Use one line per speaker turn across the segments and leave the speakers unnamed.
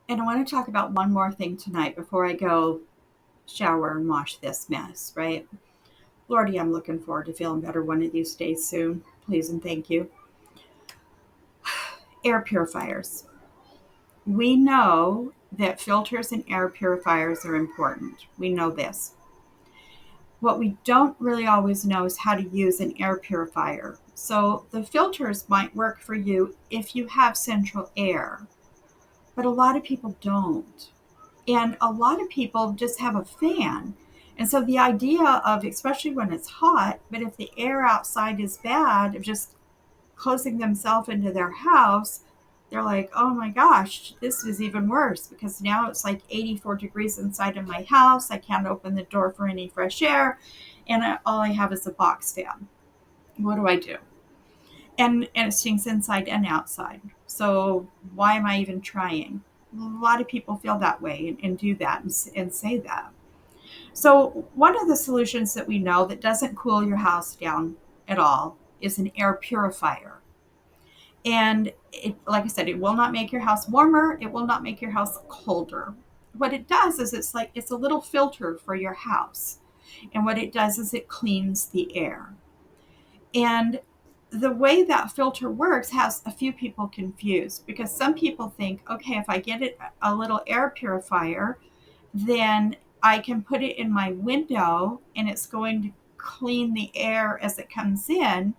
And I want to talk about one more thing tonight before I go shower and wash this mess, right? Lordy, I'm looking forward to feeling better one of these days soon. Please and thank you. Air purifiers. We know that filters and air purifiers are important. We know this. What we don't really always know is how to use an air purifier. So the filters might work for you if you have central air, but a lot of people don't. And a lot of people just have a fan. And so the idea of, especially when it's hot, but if the air outside is bad, of just closing themselves into their house, they're like, oh my gosh, this is even worse because now it's like 84 degrees inside of my house. I can't open the door for any fresh air. And all I have is a box fan. What do I do? And it stinks inside and outside. So why am I even trying? A lot of people feel that way and do that and say that. So one of the solutions that we know that doesn't cool your house down at all is an air purifier. And like I said, it will not make your house warmer. It will not make your house colder. What it does is it's a little filter for your house. And what it does is it cleans the air. And the way that filter works has a few people confused because some people think, okay, if I get it a little air purifier, then I can put it in my window and it's going to clean the air as it comes in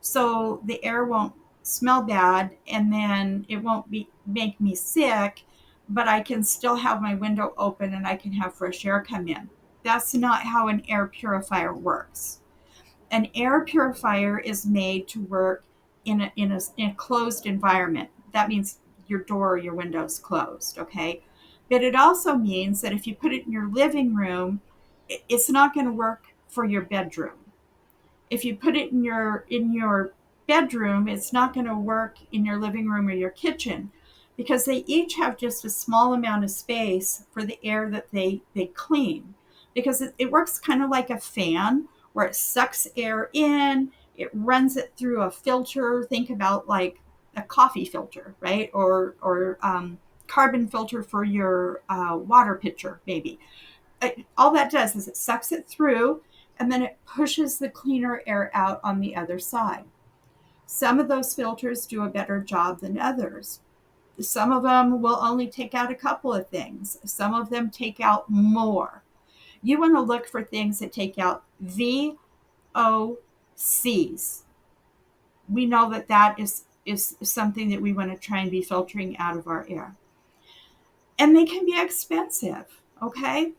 so the air won't smell bad and then it won't be make me sick, but I can still have my window open and I can have fresh air come in. That's not how an air purifier works. An air purifier is made to work in a closed environment. That means your door or your window is closed, okay? But it also means that if you put it in your living room, it's not going to work for your bedroom. If you put it in your bedroom, it's not going to work in your living room or your kitchen because they each have just a small amount of space for the air that they clean. Because it works kind of like a fan where it sucks air in, it runs it through a filter. Think about like a coffee filter, right? Or carbon filter for your water pitcher, maybe. All that does is it sucks it through and then it pushes the cleaner air out on the other side. Some of those filters do a better job than others. Some of them will only take out a couple of things. Some of them take out more. You want to look for things that take out VOCs. We know that that is something that we want to try and be filtering out of our air. And they can be expensive, okay?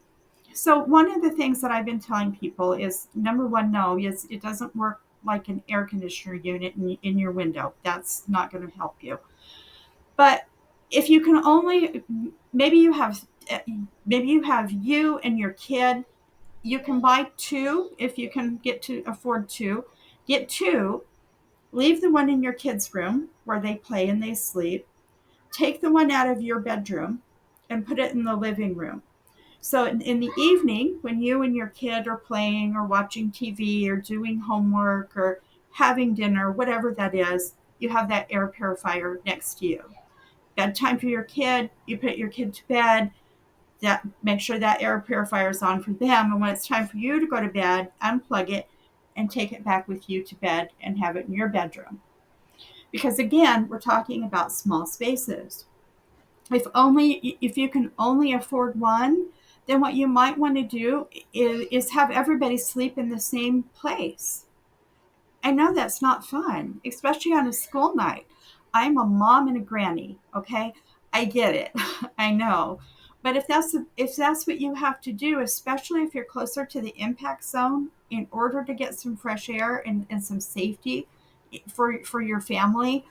So one of the things that I've been telling people is number one, no, is it doesn't work like an air conditioner unit in your window. That's not going to help you. But if you can only, maybe you have, maybe you have you and your kid. You can buy two if you can get to afford two. Get two. Leave the one in your kids' room where they play and they sleep. Take the one out of your bedroom and put it in the living room. So in the evening, when you and your kid are playing or watching TV or doing homework or having dinner, whatever that is, you have that air purifier next to you. Bedtime for your kid, you put your kid to bed, that make sure that air purifier is on for them. And when it's time for you to go to bed, unplug it and take it back with you to bed and have it in your bedroom. Because again, we're talking about small spaces. If you can only afford one, then what you might want to do is have everybody sleep in the same place. I know that's not fun, especially on a school night. I'm a mom and a granny, okay? I get it. I know. But if that's what you have to do, especially if you're closer to the impact zone, in order to get some fresh air and some safety for your family,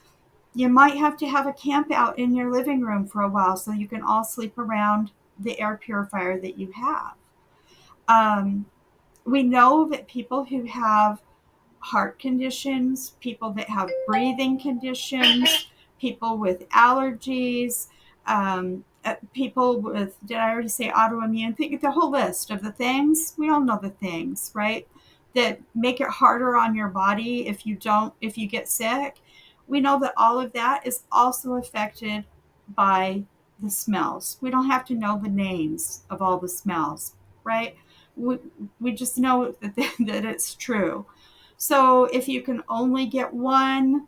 you might have to have a camp out in your living room for a while so you can all sleep around the air purifier that you have. Um, we know that people who have heart conditions, people that have breathing conditions, people with allergies, people with, did I already say autoimmune? Think the whole list of the things. We all know the things, right? That make it harder on your body if you get sick. We know that all of that is also affected by the smells. We don't have to know the names of all the smells, right? We, we just know that, that it's true. So if you can only get one,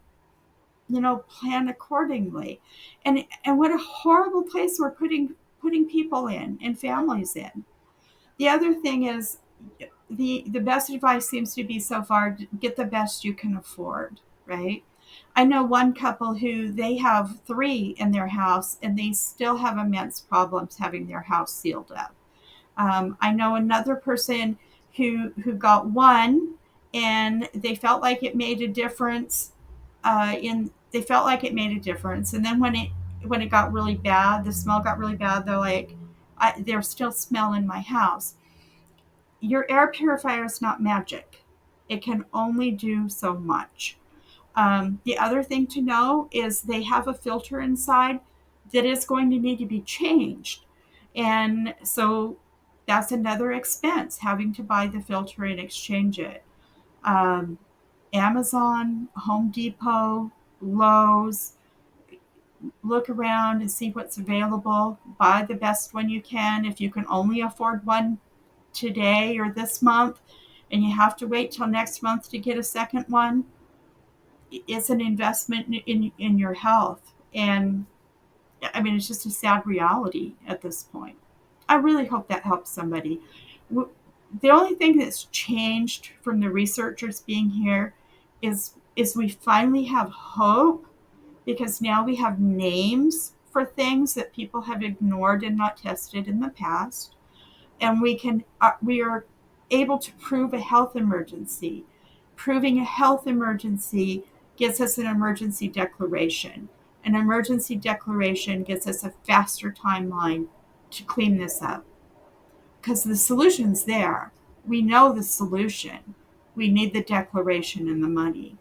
plan accordingly. And what a horrible place we're putting people in and families in. The other thing is the best advice seems to be so far, get the best you can afford, right? I know one couple who they have three in their house and they still have immense problems having their house sealed up. I know another person who got one and they felt like it made a difference. In They felt like it made a difference, and then when it got really bad, the smell got really bad. They're like, there's still smell in my house. Your air purifier is not magic. It can only do so much. The other thing to know is they have a filter inside that is going to need to be changed. And so that's another expense, having to buy the filter and exchange it. Um, Amazon, Home Depot, Lowe's, look around and see what's available. Buy the best one you can. If you can only afford one today or this month and you have to wait till next month to get a second one, it's an investment in your health. And I mean, it's just a sad reality at this point. I really hope that helps somebody. The only thing that's changed from the researchers being here is we finally have hope, because now we have names for things that people have ignored and not tested in the past, and we are able to prove a health emergency. Proving a health emergency gets us an emergency declaration. An emergency declaration gets us a faster timeline to clean this up, because the solution's there. We know the solution. We need the declaration and the money.